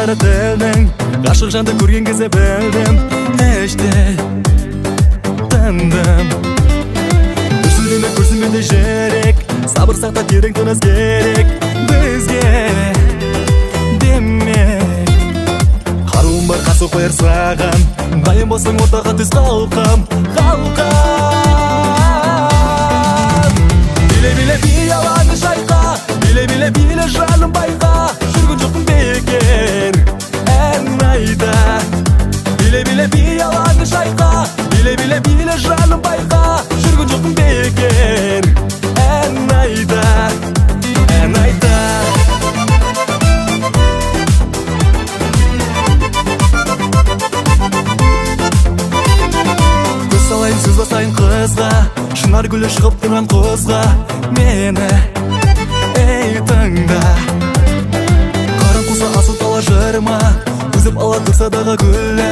бары тілдің ғашық жанды көрген кезде білдім іштей тындым көрсінбеме көрсінбеме жерек сабыр сақта терең тыныс керек бізге демек қаруым бар қарсы қояр саған дайын болсаң ортаға түс қалқам биле биялаңы шайқа биле жаным байқа жүрген жоқпын бекер ән айта биле биялаңы шайқа биле жаным байқа жүрген жоқпын бекер ән айта көз салайын сөз басайын қызға шынар гүлі шығып тұрған қозға мені ей тыңда қарын қуса асыл тала жырма үзіп ала тұрса дағы гүлі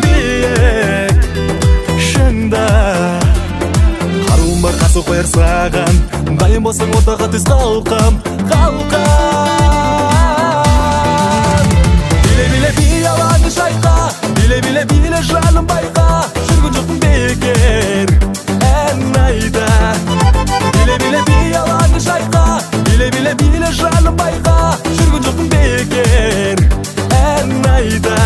биік шыңда қаруым бар қарсы қояр саған дайын болсаң ортаға түс қалқам биле биялаңы шайқа биле жаным байқа жүрген жоқпын бекер ән айта биле биялаңы шайқа биле жаным байқа жүрген жоқпын бекер ән айта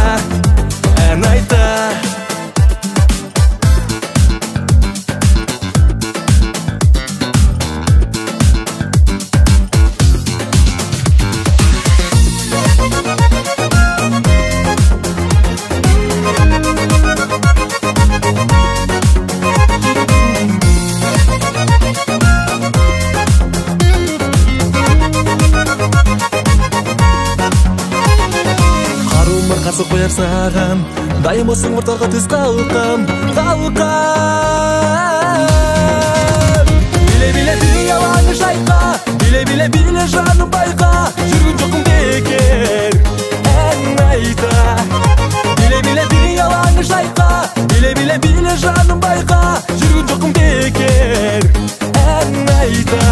қарсы қояр саған дайын болсаң ортаға түс қалқам биле биялаңы шайқа биле жаным байқа жүрген жоқпын бекер ән айта биле биялаңы шайқа биле жаным байқа жүрген жоқпын бекер ән айта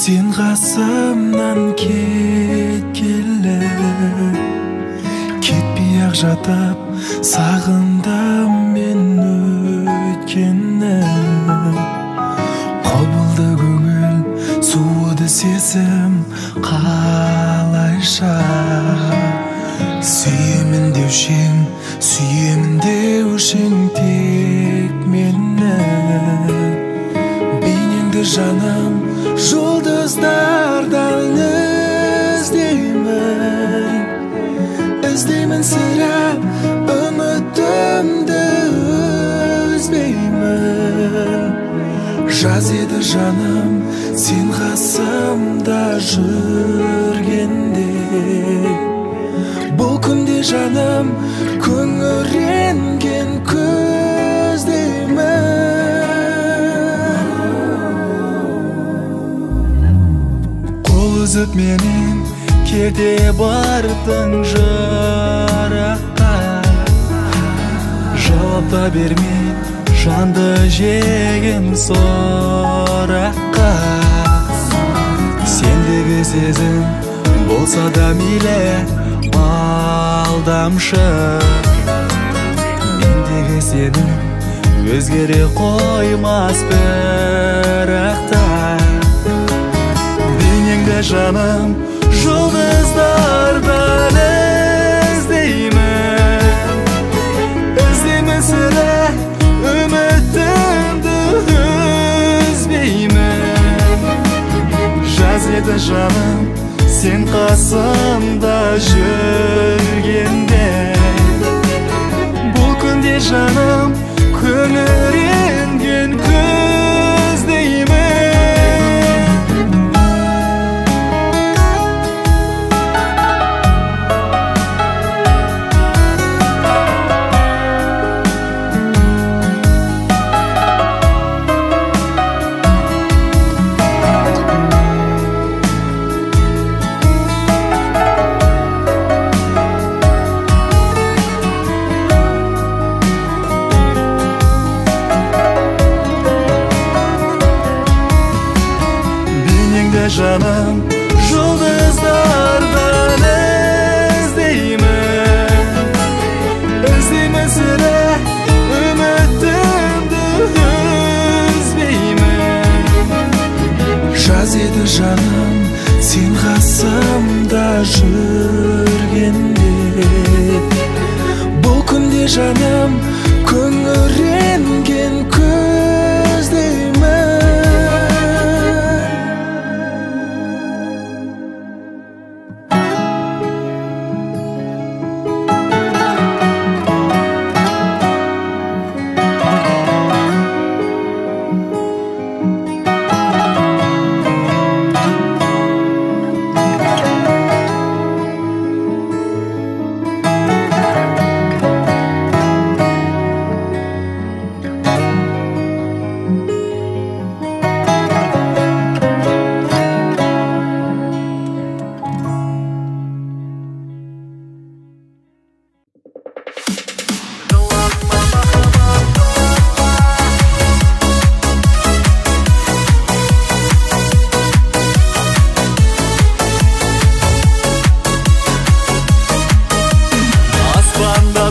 сен қасымнан кеткелі кетпей-ақ жатып сағындым мен өткенні құбылды көңіл суыды сезім қалайша сүйемін деушең тек мені бейнеңді жаным жұлдыздардан іздеймін сірә үмітімді үзбеймін жаз еді жаным сен қасымда жүргенде бұл күнде жаным күңіренген көздеймін үзіп менен кете бардың жыраққа жауап та бермей жанды жеген сораққа сендегі сезім болса да мейлі алдамшы мендегі сенім өзгере қоймас бірақта жаным жұлдыздардан іздеймін сірә үмітті жаным, сен қасымда жүргенде. Бұл күнде жаным күңіренген көздеймін. Жаным, жұлдыздардан іздеймін, іздеймін сірә үмітімді үзбеймін. Жаз еді жаным, сен қасымда жүргенде. Бұл күнде жаным күңіренген көздеймін.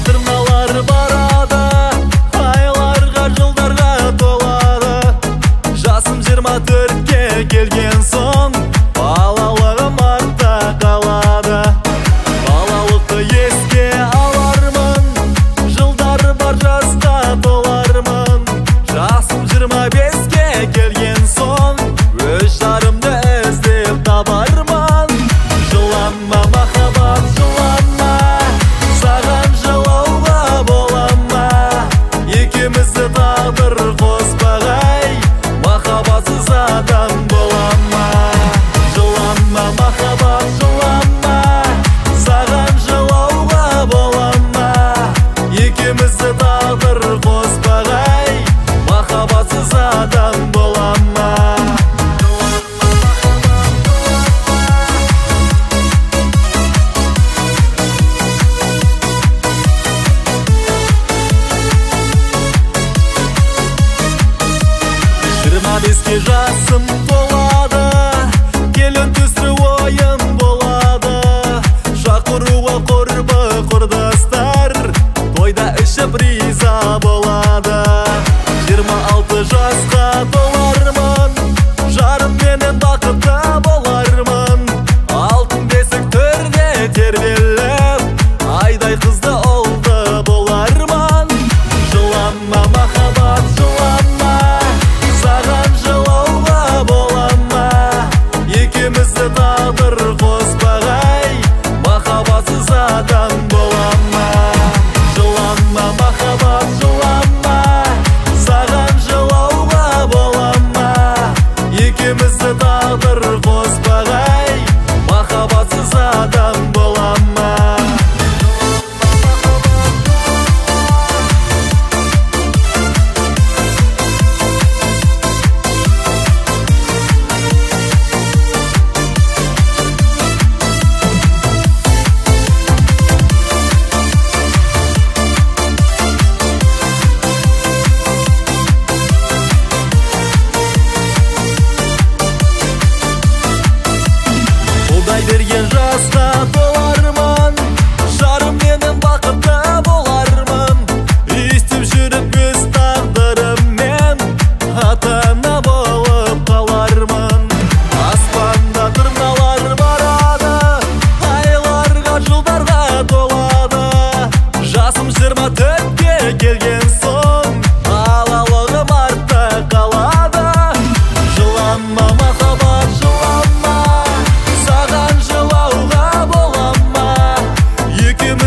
Тырналар барады, айларға жылдарға толады. Жасым 24-ке келген соң, балалығым артта қалады. Балалықты еске алармын, жылдар бар жасқа толармын. Жасым 25-ке келген соң, өз жарымды іздеп табармын. Жыланма махаббат, жыланма, саған жылауға болама. Екеумізді тағдыр қоспағай, махаббатсыз адам болама. Жыланма махаббат, жыланма, саған жылауға болама. Екеумізді тағдыр қоспағай, махаббатсыз адам болама. Беске жасым толады, келін түсті ойын болады. Шақыруға құрбы құрдастар, тойда ішіп риза болады. 26 жасқа толармын, жарым менен бақытты болармын. Алтын бесік төрде тербеліп, айдай қызды олды болармын. Жыланма махаббат, жыланма, саған жылауға болама. Екеумізді тағдыр қоспағай, махаббатсыз адам болама. Жыланма махаббат, жыланма, саған жылауға болама. Екеумізді тағдыр қоспағай, махаббатсыз адам болама.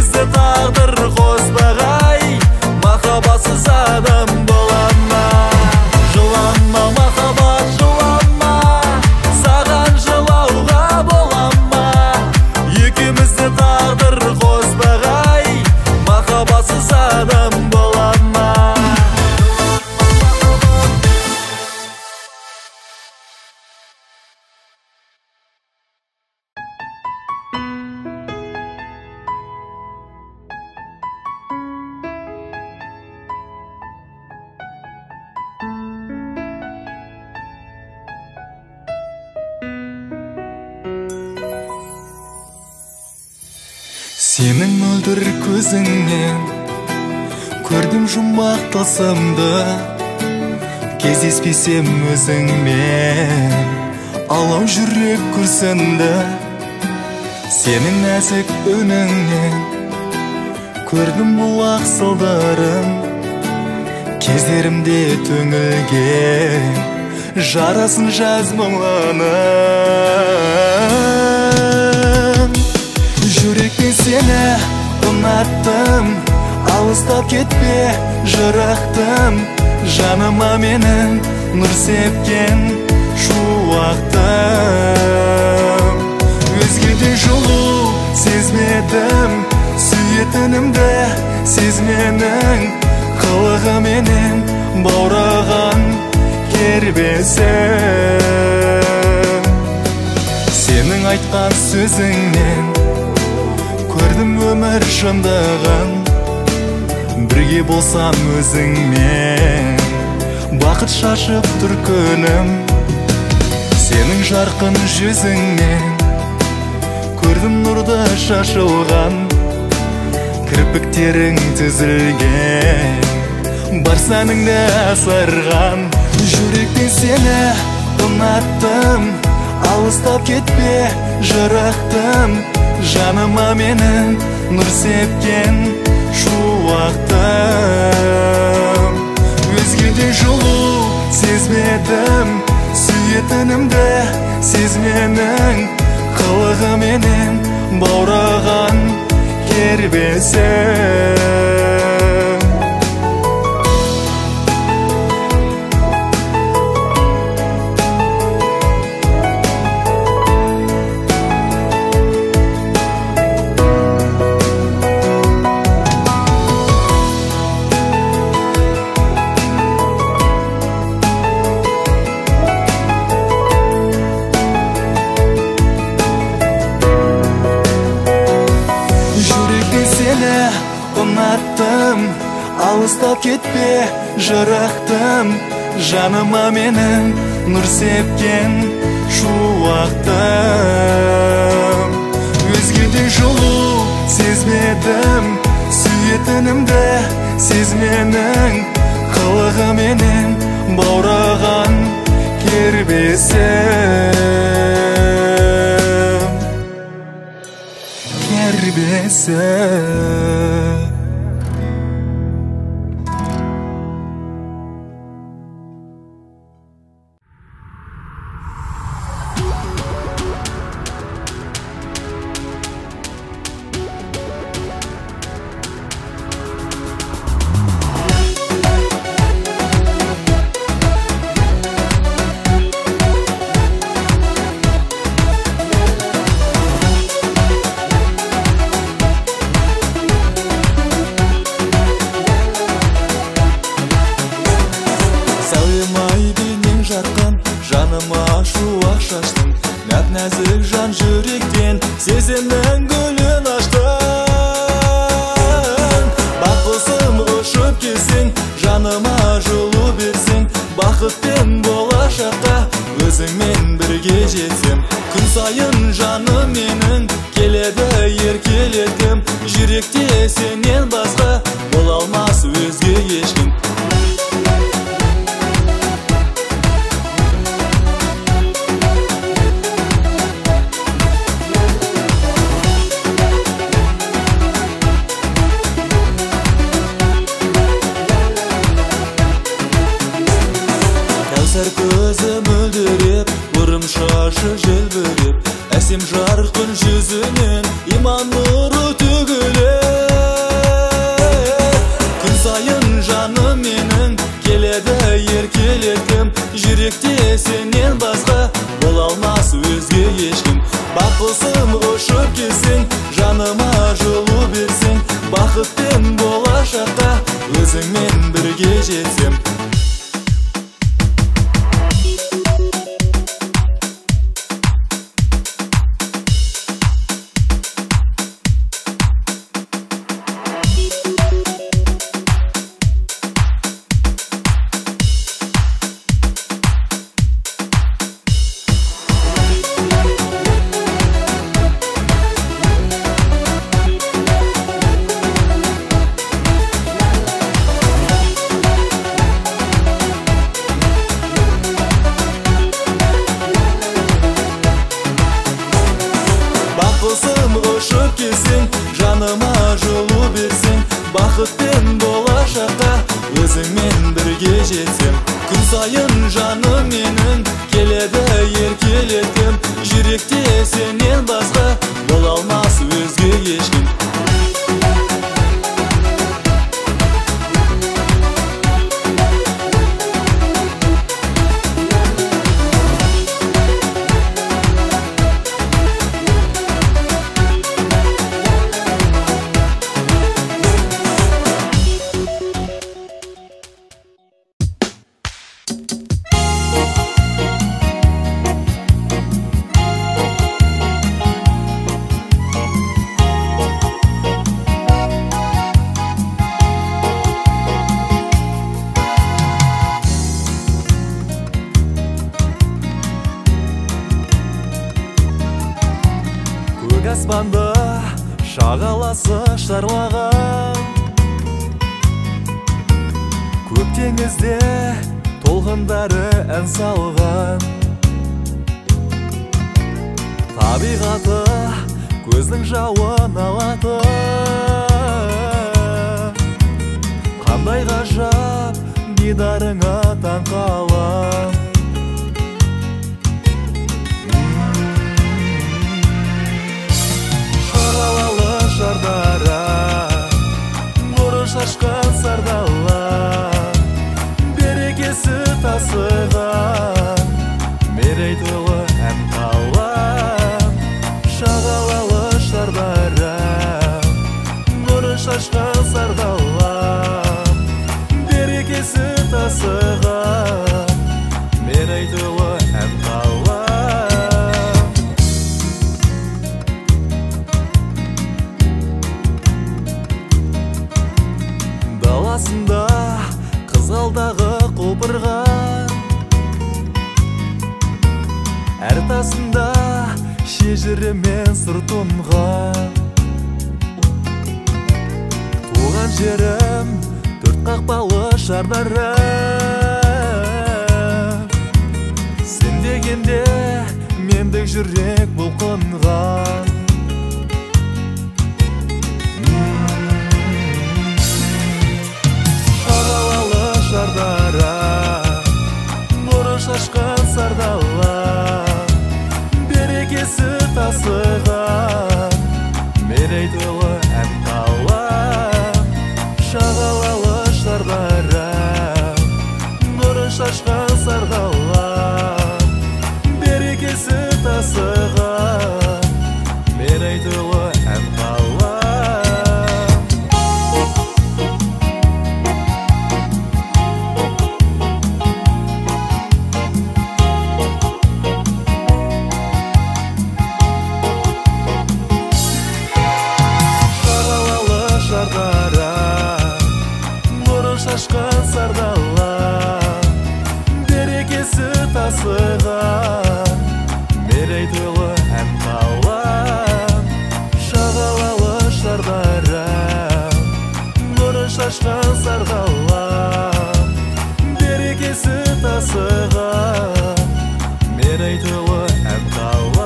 Екеумізді тағдыр қоспағай, махаббатсыз адам болама. Жылама махаббат, жылама, саған жылауға болама. Екеумізді тағдыр қоспағай, махаббатсыз адам болама. Сенің мөлдір көзіңнен көрдім жұмбақ тылсымды. Кездеспесем өзіңмен алау жүрек күрсінді. Сенің нәзік үніңнен көрдім бұлақ сылдырын. Кездерімде түңілген жарасын жаз мұңлының. Жүрекпен сені ұнаттым, алыстап кетпе жырақтым. Жаныма менің нұр сепкен шуақтым. Өзгеде жылу сезмедім, сүйетінімді сезменің. Қылығы менен баураған кербесім. Сенің айтқан сөзіңнен көрдім өмір шындығын. Бірге болсам өзіңмен бақыт шашып тұр күнім. Сенің жарқын жүзіңнен көрдім нұрды шашылған. Кірпіктерің түзілген бар сәніңді асырған. Жүрекпен сені ұнаттым, алыстап кетпе жырақтым. Жаныма менің нұр сепкен шуақтым. Өзгеде жылу сезмедім, сүйетінімді сезменің. Қылығы менен баураған кербесім. Ұнаттым, алыстап кетпе жырақтым. Жаныма менің нұр сепкен шуақтым. Өзгеде жылу сезмедім, сүйетінімді сезменің. Қылығы менен баураған кербесім. Кербесім. Жаныма шуақ шаштың, нәп-нәзік жан жүректен сезімнің гүлін аштың. Бақ болсым ұшып келсең, жаныма жылу берсең. Бақыт пен болашаққа өзіңмен бірге жетсем. Күн сайын жаным менің келеді еркелеткім. Жүректе сенен басқа бола алмас өзге ешкім. Көзі мөлдіреп, бұрым шашы желбіреп, әсем жарқын жүзінен иман нұры төгіліп. бақытпен болашаққа өзіңмен бірге жетсем. Бақытсым ұшып келсең, жаныма жылу берсең, бақытпен болашаққа өзіңмен бірге жетсем. Күн сайын жаным менің келеді еркелеткім, жүректе сенен басқа бола алмас өзге ешкім. Көк аспанды шағаласы шарлаған, көк теңізде толқындары ән салған. Табиғаты көздің жауын алады, қандай ғажап дидарыңа таң қалам. Шардара, нұры шашқан сардала, берекесі тасыған, мерейтойлы ән қалам. Шағалалы шардара, нұры шашқан сардала, берекесі тасыған, мерейтойлы ән қалам. Даласында қызғалдағы құлпырған, әр тасында шежіремен сыр тұнған. Туған жерім төрт қақпалы шардара, сен дегенде мендік жүрек бұлқынған. Шардара, нұры шашқан сардала, берекесі тасыған, мерейтойлы ән қалам. Шағалалы шардара, нұры шашқан сардала, берекесі тасыған, мерейтойлы ән қалам. Шашқан сардала, берекесі тасыған, мерейтойлы ән қалам. Шағалалы шардара, нұры шашқан сардала, берекесі тасыған, мерейтойлы ән қалам.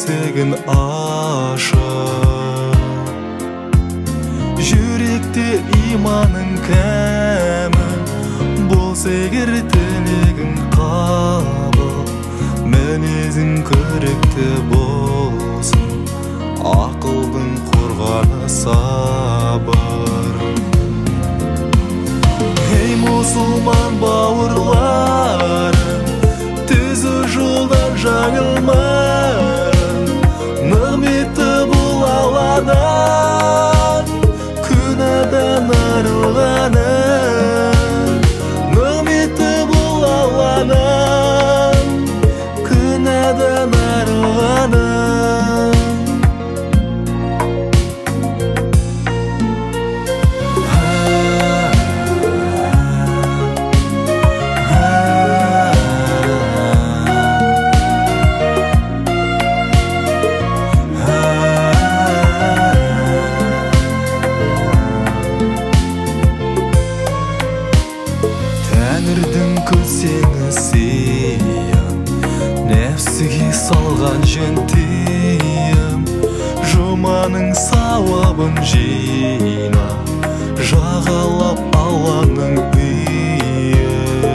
есігін ашып, жүректе иманың кәмі болса егер тілегің қабыл, мінезің көрікті болсын, ақылдың қорғаны сабыр. Ей мұсылман бауырларым, түзу жолдан жаңылмаң, нығметті бұл Алладан күнәдан арылғаның, нығметті бұл Алладан күнәдан арылғаның. Нәпсіге салған жөн тыйым, жұманың сауабын жина, жағалап Алланың үйін.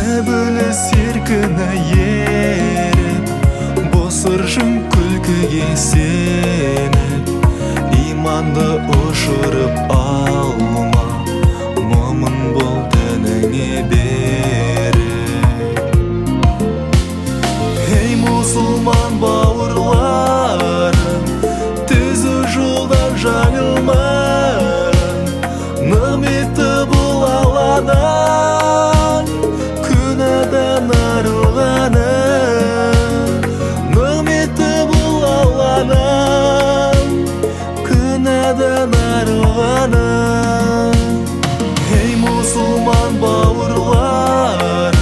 Әбіліс еркіні еріп, босыржым күлкіге сеніп, иманды ұшырып алма, момын бол дініңе беріп. Ей мұсылман бауырларым, түзу жолдан жаңылмаң, нығметті бұл Алладан күнәдан арылғаның, нығметті бұл Алладан күнәдан арылғаның. Ей мұсылман бауырларым,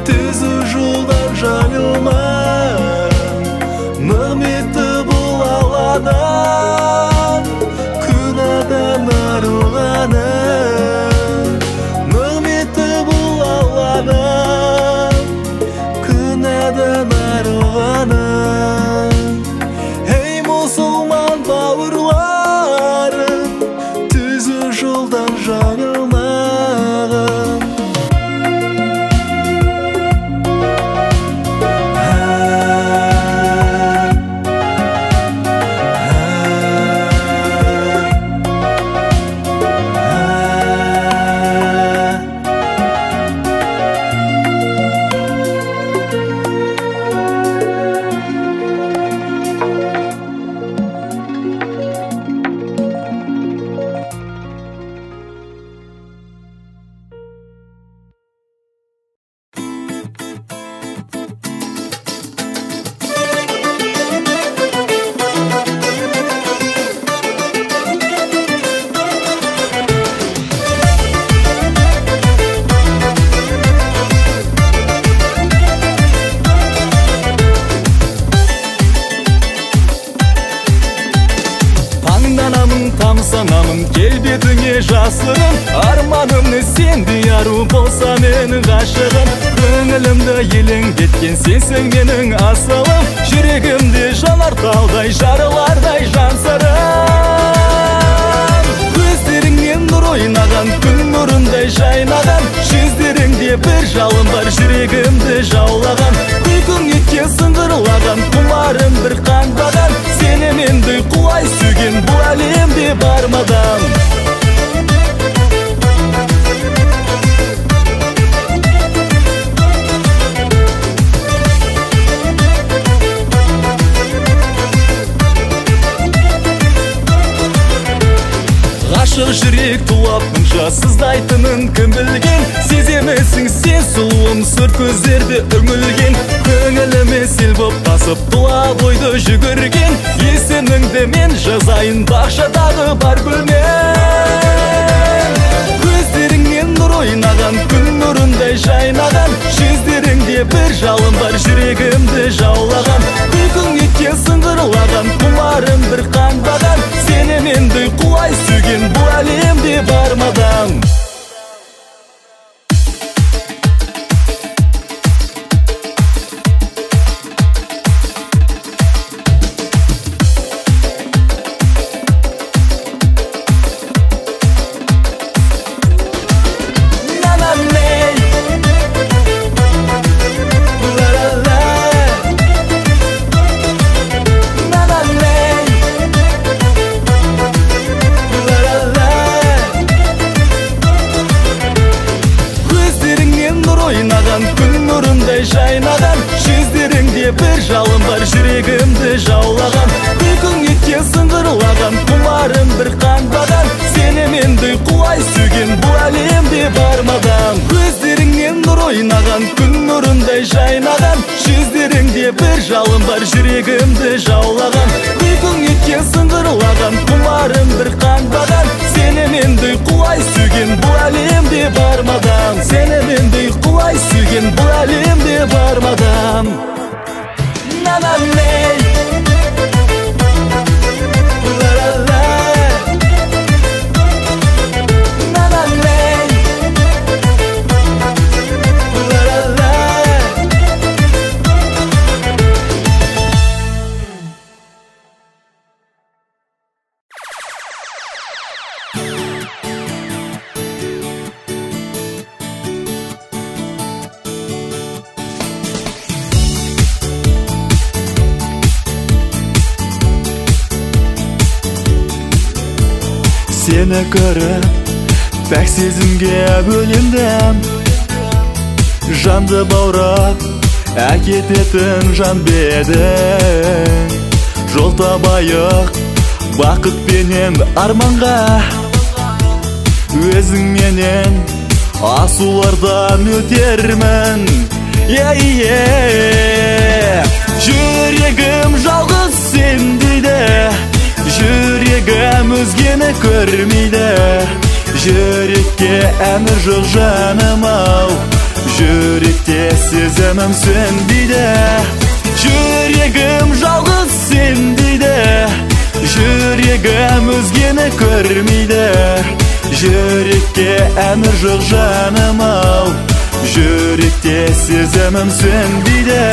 түзу жолдан жаңылмаң, нығметті бұл Алладан күнәдан арылғаның, нығметті бұл Алладан күнәдан арылғаның. Ей мұсылман бауырларым, түзу жолдан жаңылмаң. Тамсанамын келбетіңе жасырын, арманымны сенде ару болса менің ғашығым. Көңілімді елеңдеткен сенсің менің асылым, жүрегімде жанартаудай жарылардай жан сырым. Көздеріңнен нұр ойнаған, күн нұрындай жайнаған, жүздеріңде бір жалын бар, жүрегімді жаулаған. Күлкің еткен сыңғырлаған, құмарым бір қанбаған, сені мендей құлай сүйген бұл әлемде бармадан. Ғашық жүрек тулаптың жасыздайтынын кім білген, сеземесің сен сұлуым сұр көздерді үңілген, көңіліме сел боп тасып тұла бойды жүгірген, есіміңді мен жазайын бақшадағы бар гүлмен. Көздеріңнен нұр ойнаған, күн нұрындай жайнаған, жүздеріңде бір жалын бар, жүрегімді жаулаған. Күлкің еткен сыңғырлаған, құмарым бір қанбаған, сені мендей құлай сүйген бұл әлемде бармадан. Жүздеріңде бір жалын бар, жүрегімді жаулаған. Күлкің еткен сыңғырлаған, құмарым бір қанбаған. Сені мендей құлай сүйген бұл әлемде бармаған. Көздеріңнен нұр ойнаған, күн нұрындай жайнаған. Жүздеріңде бір жалын бар, жүрегімді жаулаған. Күлкің еткен сыңғырлаған, құмарым бір қанбаған. Сені мендей құлай сүйген бұл әлемде бармаған. Сені мендей құлай сүйген бұл әлемде бармаған. На-на-лей Seni görüp pek сезімге бөлендім. Жанды баурап әкететін жан бедің. Жол табайық бақыт пенен арманға. Өзің менен асулардан өтермін. Жүрегім жалғыз сен дейді. Жүрегім өзгені көрмейді. Жүрекке әмір жоқ жаным ау. Жүректе сезімім сөнбейді. Жүрегім жалғыз сен дейді. Жүрегім өзгені көрмейді. Жүрекке әмір жоқ жаным ау. Жүректе сезімім сөнбейді.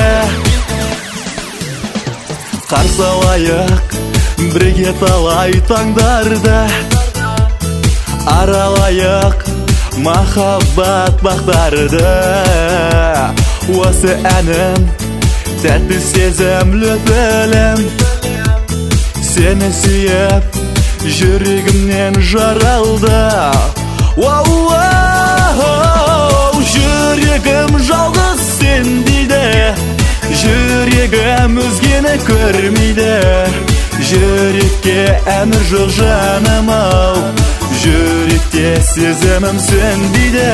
Қарсы алайық бірге талай таңдарды. Аралайық махаббат бақтарды. Осы әнім тәтті сезім лөпілім. Сені сүйіп жүрегімнен жаралды. Жүрегім жалғыз сен дейді. Жүрегім өзгені көрмейді. Жүрекке әмір жоқ жаным ау. Жүректе сезімім сөнбейді.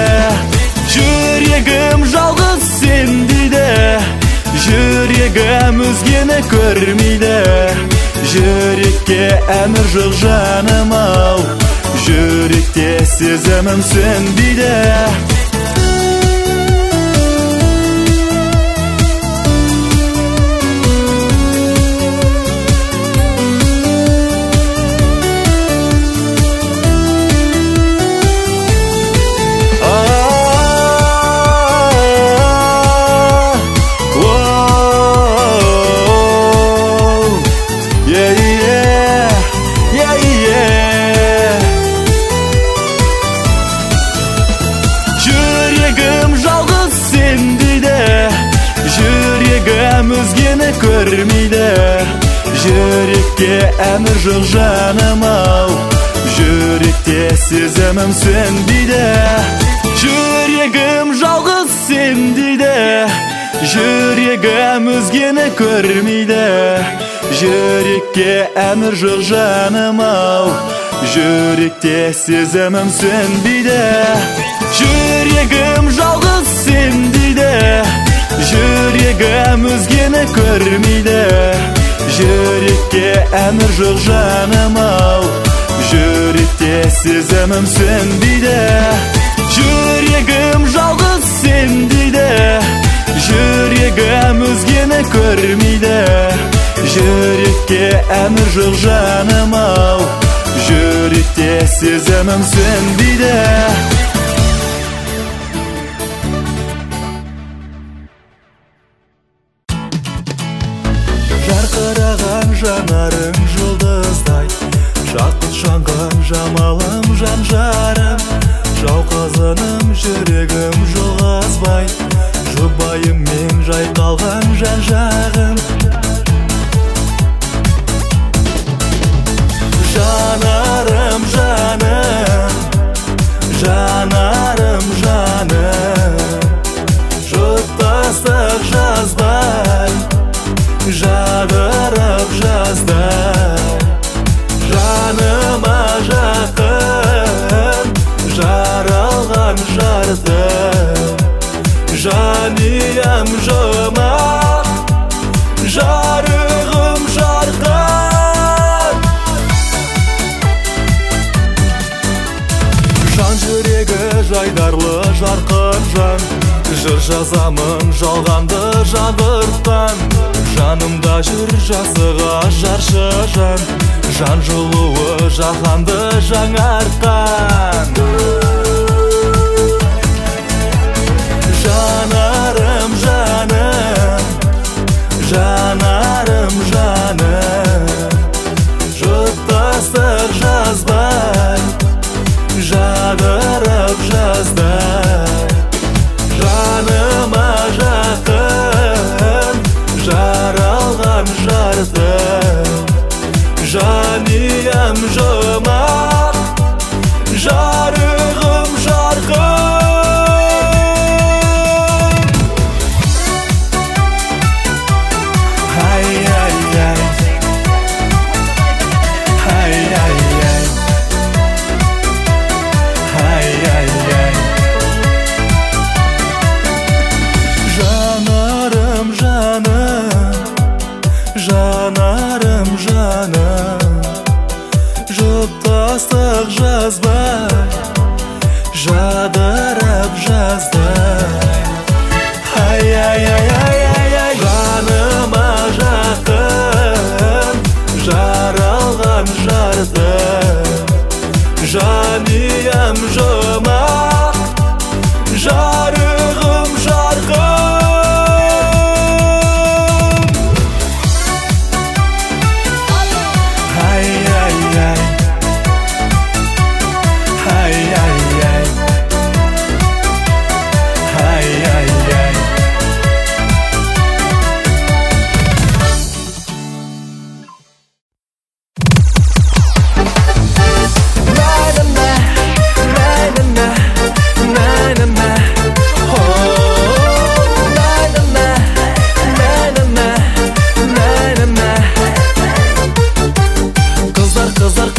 Жүрегім жалғыз сен дейді. Жүрегім өзгені көрмейді. Жүрекке әмір жоқ жаным ау. Жүректе сезімім сөнбейді. Көрмейді. Жүрекке әмір жоқ жаным ау. Жүректе сезімім сөнбейді. Жүрегім жалғыз сен дейді. Жүрегім өзгені көрмейді. Жүрекке әмір жоқ жаным ау. Жүректе сезімім сөнбейді. Жүрегім жалғыз сен дейді. Жүрегім өзгені көрмейді. Жүрекке әмір жоқ жаным ау. Жүректе сезімім сөнбейді. Жүрегім жалғыз сен дейді. Жүрегім өзгені көрмейді. Жүрекке әмір жоқ жаным ау. Жүректе сезімім сөнбейді. Жарқыраған жанарың жұлдыздай, жақын шаңған жамалым жан жарым. Жауқазыным жүрегім жылғазбай, жұбайыммен жайқалған жан жағым. Жанарым жаным, жанарым жаным, жұттастық жазба жазамын жалғанды жабырттан. Жанымда жүр жасыға жаршы жан, жан жылуы жаһанды жаңартқан. Жанарым жаным, жанарым жаным, жұттастық жазбай, жадырып жазды. Жаныма жақын жаралған жарды, жаниям жұмақ, жарығым жарқын. Жанарым жаным, жұптастық жазбай, жадырып жазды. Жаныма жақын жаралған жарды, жаниям жұмақ, жарығым жарқын.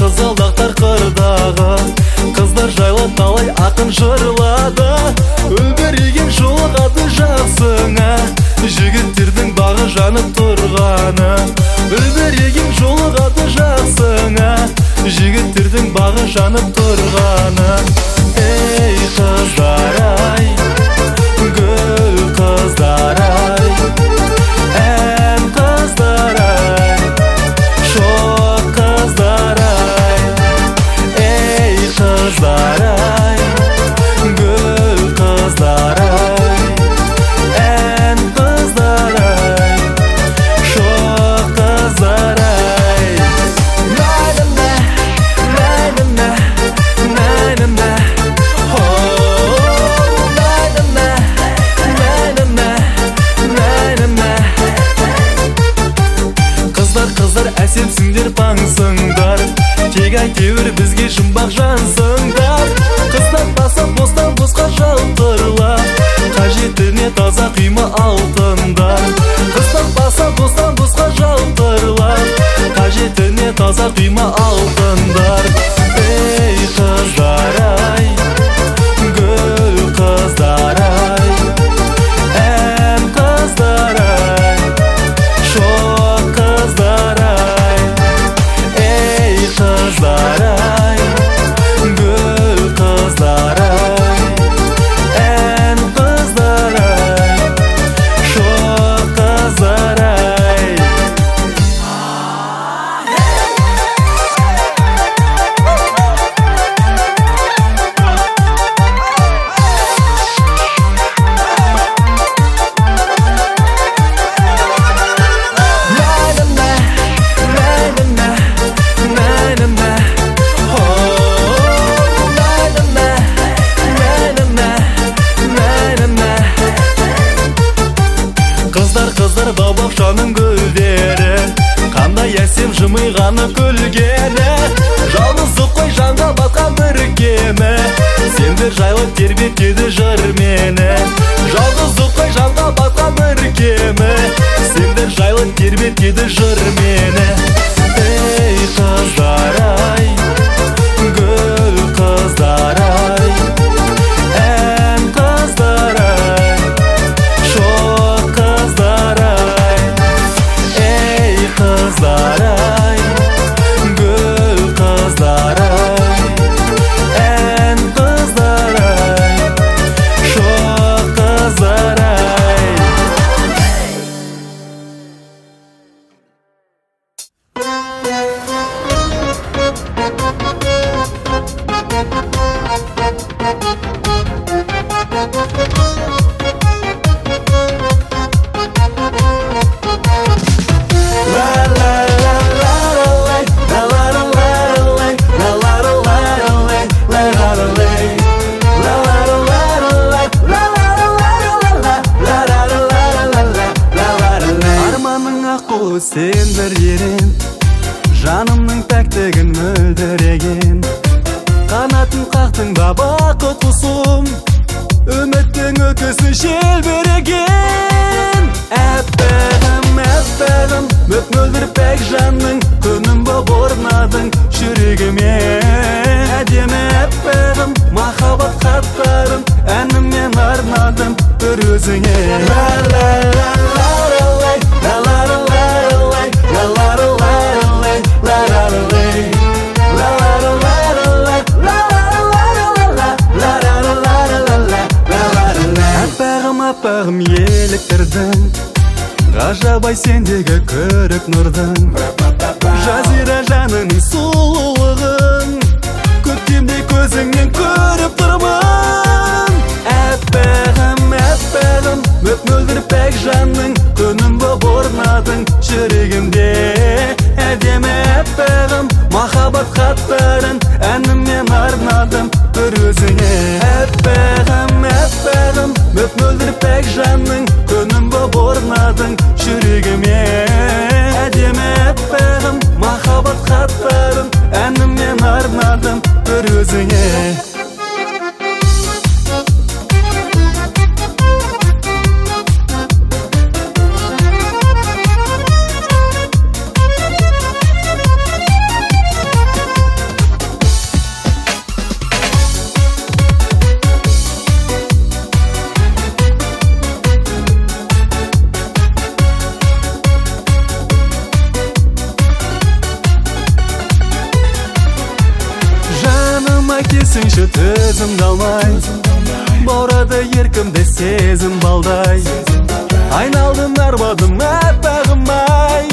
Қызылдақтар қырдағы қыздар жайлы талай ақын жырлады. Үлбіреген жолығады жақсыңа, жігіттердің бағы жанып тұрғаны. Үлбіреген жолығады жақсыңа, жігіттердің бағы жанып тұрғаны. Ей қыздар ай, гүл қыздар ай, ән қыздар ай, шоқ қыздар ай, ей қыздар ай, гүл қыздар ай, ән қыздар ай, шоқ қыздар ай. Қыздар әсемсіңдер, паңсыңдар, тек әйтеуір бізге жұмбақ жансыңдар. Қыздар баса бостан босқа жалтырла, қажетіне таза құйма алтындар. Қыздар баса бостан босқа жалтырла, қажетіне таза құйма алтындар. Ей қыздар ай, гүл қыздар ай, ән қыздар ай, шоқ қыздар ай, ей қыздар ай, гүл қыздар ай, ән қыздар ай, шоқ қыздар ай. Қыздар бау-бақшаның гүлдері, қандай әсем жымиғаны күлгені. Жалғыздық қой жанға батқан бір кемі, сендер жайлы тербетеді жыр мені. Жалғыздық қой жанға батқан бір кемі, сендер жайлы тербетеді жыр мені. Ей қыздар ай, гүл қыздар ай, ән қыздар ай, шоқ қыздар ай, ей қыздар ай, гүл қыздар ай, ән қыздар ай, шоқ қыздар ай. Bu sendir yerim, janımның pәктігін мөлдіреген. Қанатын қақтың ба бақыт құсым, үміттің өкісін желбіреген. Әппәғім, әппәғім, мөп-мөлдір пәк жанның, күнім боп орнадың жүрегіме. Әдемі әппәғім, махаббат хаттарын әніммен арнадым бір өзіңе. Аппағым еліктірдің, ғажабай сендегі көрік нұрдың. Жазира жанының сұлулығын, көктемде көзіңнен көріп тұрмын. Әппағым, әппағым, мөп-мөлдір пәк жанның, күнім боп орнадың жүрегімде. Әдемі әппағым, махаббат хаттарын әніммен арнадым бір өзіңе. Әппағым, әппағым, мөп-мөлдір пәк жанның, күнім боп орнадың жүрегіме. Әдемі әппағым, махаббат хаттарын әніммен арнадым бір өзіңе. Келсінші төзімді алмай, баурады еркімді сезім балдай. Айналдым арбадым әппағым-ай,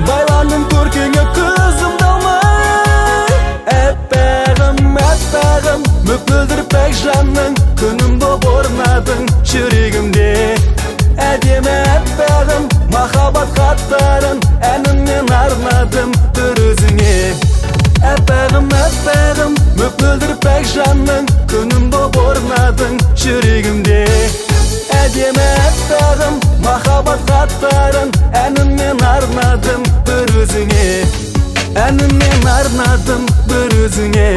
байландым көркеңе көзімді алмай. Әппағым, әппағым, мөп-мөлдір пәк жанның, күнім боп орнадың жүрегімде. Әдемі әппағым, махаббат хаттарын әніммен арнадым бір өзіңе. Әппағым, әппағым, мөп-мөлдір пәк жанның, күнім боп орнадың жүрегімде. Әдемі әппағым, махаббат хаттарын әніммен арнадым бір өзіңе. Әніммен арнадым бір өзіңе.